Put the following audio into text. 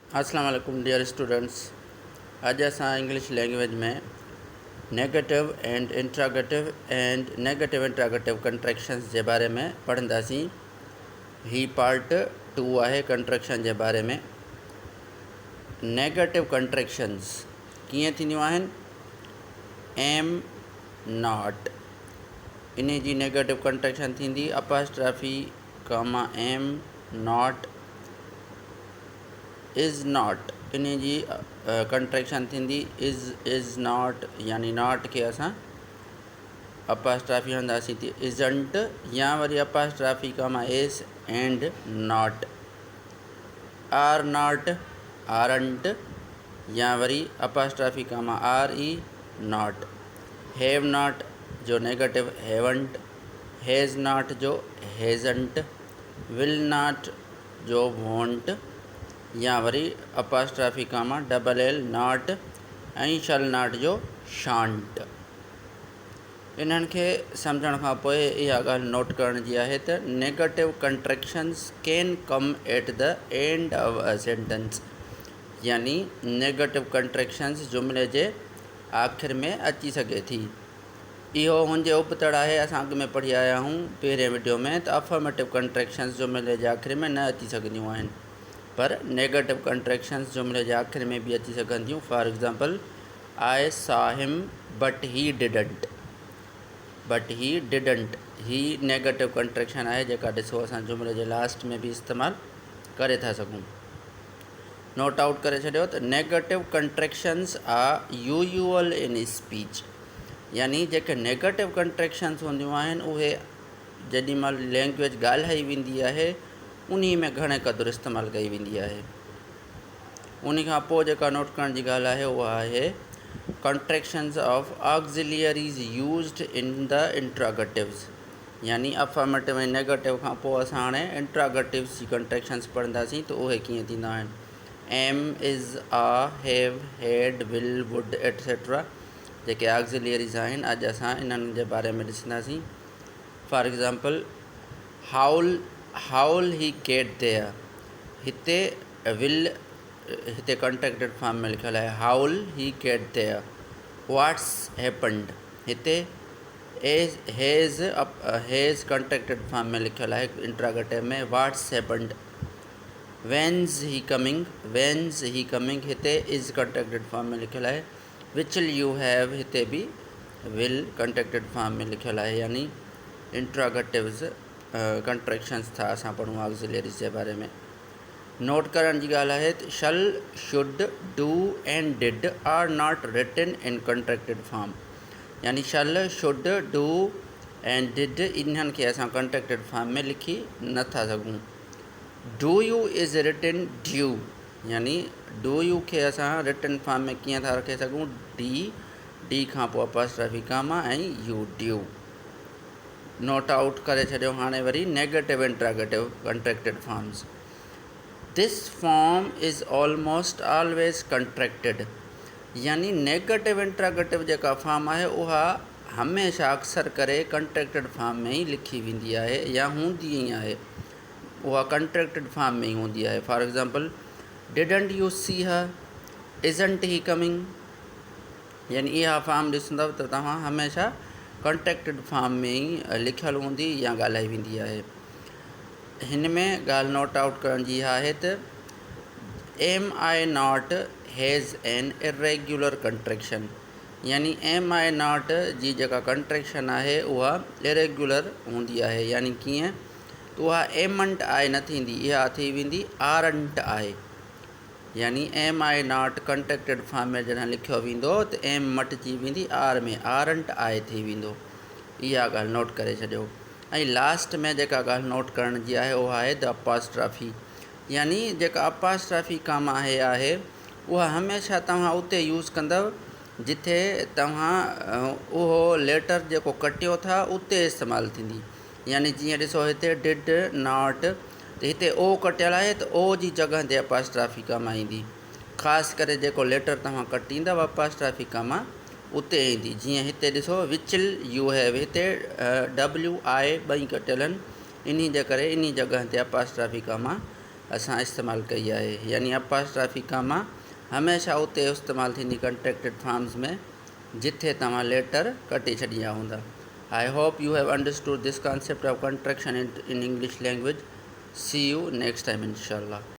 अस्सलाम वालेकुम dear students. अॼु असां इंग्लिश लैंग्वेज में नेगेटिव एंड इंट्रागेटिव कंट्रैक्शंस जे बारे में पढ़ंदासीं। ही पार्ट 2 आहे कंट्रैक्शन जे बारे में। नेगेटिव कंट्रैक्शंस कीअं थींदियूं आहिनि? एम नॉट, इन जी नेगेटिव कंट्रैक्शन थींदी apostrophe comma am not. Is not, इन जी कंट्रैक्शन थींदी इज़ नॉट, यानी नॉट खे असां अपॉस्ट्रॉफी हणंदासीं थी इज़ंट, या वरी apostrophe comma S and not. Are not aren't, या वरी apostrophe comma R E not. Have not जो नेगेटिव हैवंट, हैज़ नॉट जो हैज़ंट, विल नॉट जो वॉन्ट, या वरी apostrophe comma double L not, ऐं शल नॉट जो शांट। इन्हनि खे सम्झण खां पोइ इहा ॻाल्हि नोट करण जी आहे त negative contractions can come at the end of a sentence, यानी नेगेटिव कंट्रैक्शंस जुमिले जे आख़िर में अची सघे थी। इहो हुनजे उपतड़ आहे। असां अॻु में पढ़ी आया आहियूं पहिरें वीडियो में त अफर्मेटिव कंट्रैक्शंस जुमिले जे आख़िर में न अची सघंदियूं आहिनि, पर नेगेटिव कंट्रैक्शंस जुमिले जे आख़िर में बि अची सघनि थियूं। फॉर एग्ज़ाम्पल, आई सॉ हिम but he didn't. But he didn't he negative contraction आहे, जेका ॾिसो असां जुमिले जे लास्ट में बि इस्तेमालु करे था सघूं। नोट आउट करे छॾियो त negative contractions are usual in speech, यानी जेके नेगेटिव कंट्रैक्शंस हूंदियूं आहिनि उहे जेॾी महिल लैंग्वेज ॻाल्हाई वेंदी आहे उन में घणे क़दुरु इस्तेमालु कई वेंदी आहे। उन खां पोइ जेका नोट करण जी ॻाल्हि आहे उहा आहे contractions of auxiliaries used in the interrogatives, यानी अफर्मेटिव ऐं नेगेटिव खां पोइ असां हाणे इंट्रागेटिव्स जी कंट्रैक्शंस पढ़ंदासीं त उहे कीअं थींदा आहिनि। एम इज़ आ हैव हैड विल वुड एटसेट्रा जेके ऑक्सिलियरीज़ आहिनि, अॼु असां इन्हनि जे बारे में ॾिसंदासीं। फॉर एग्ज़ाम्पल, हाउल ही गेट देयर, हिते विल हिते कंट्रैक्टेड फॉर्म में लिखियलु आहे हाउल ही गेट देयर। व्हाट्स हैपन्ड, हिते हैज़ कंट्रैक्टेड फॉर्म में लिखियलु आहे इंट्रागेटिव में व्हाट्स हैपन्ड। व्हेन्स ही कमिंग, हिते इज़ कंट्रैक्टेड फॉर्म में लिखियलु आहे। विच विल यू हैव, हिते बि विल कंट्रैक्टेड फॉर्म में लिखियलु आहे, यानी इंट्रागेटिव्स कंट्रैक्शंस था असां पढ़ूं ऑक्सिलियरीज़ जे बारे में। नोट करण जी ॻाल्हि आहे त shall, should, do and did are not written in contracted form, यानी shall, should, do and did इन्हनि खे असां कंट्रैक्टेड फॉर्म में लिखी नथा सघूं। Do you is written due, यानी डू यू खे असां रिटन फॉर्म में कीअं था रखे सघूं? डी खां पोइ अपॉस्ट्रॉफी कॉमा ऐं यू, ड्यू। नोट आउट करे छॾियो हाणे वरी negative interrogative contracted forms. This form is almost always contracted, यानी नेगेटिव इंट्रागेटिव जेका फॉर्म आहे उहा हमेशह अक्सर करे कंट्रैक्टेड फॉर्म में ई लिखी वेंदी आहे या हूंदी ई आहे, उहा कंट्रैक्टेड फॉर्म में ई हूंदी आहे। For example, didn't you see her, isn't he coming, यानी इहा फॉर्म ॾिसंदव त तव्हां हमेशह कंट्रैक्टेड फॉर्म में ई लिखियलु हूंदी या ॻाल्हाई वेंदी आहे। हिन में ॻाल्हि नोट आउट करण जी आहे त am I not has an irregular contraction, यानी एम आई नॉट जी जेका कंट्रैक्शन आहे उहा इरेग्युलर हूंदी आहे, यानी कीअं त उहा एमंट आई न थींदी, इहा थी वेंदी आरंट आहे। यानी am I not contracted form में जॾहिं लिखियो वेंदो त एम मटिजी वेंदी आर में, आरंट आहे थी वेंदो। इहा ॻाल्हि नोट करे छॾियो। ऐं लास्ट में जेका ॻाल्हि नोट करण जी आहे उहा आहे द अपॉस्ट्रॉफी, यानी जेका अपॉस्ट्रॉफी कॉमा आहे उहा हमेशह तव्हां उते यूज़ कंदव जिथे तव्हां उहो लेटर जेको कटियो था उते इस्तेमालु थींदी। यानी जीअं ॾिसो हिते डिड नॉट, त हिते ओ कटियल आहे त ओ जी जॻह ते अपॉस्ट्रॉफी कॉमा ईंदी। ख़ासि करे जेको लेटर तव्हां कटींदव अपॉस्ट्रॉफी कॉमा उते ईंदी। जीअं हिते ॾिसो विच यू हैव, हिते डब्ल्यू आई ॿई कटियल आहिनि, इन जे करे इन जॻह ते अपॉस्ट्रॉफी कॉमा असां इस्तेमालु कई आहे। यानी अपास्ट्राफी कामा हमेशह उते इस्तेमालु थींदी कंट्रैक्टेड फॉर्म्स में जिथे तव्हां लेटर कटे छॾिया हूंदा। I hope you have understood this concept of contraction in English language. See you next time इंशाल्लाह।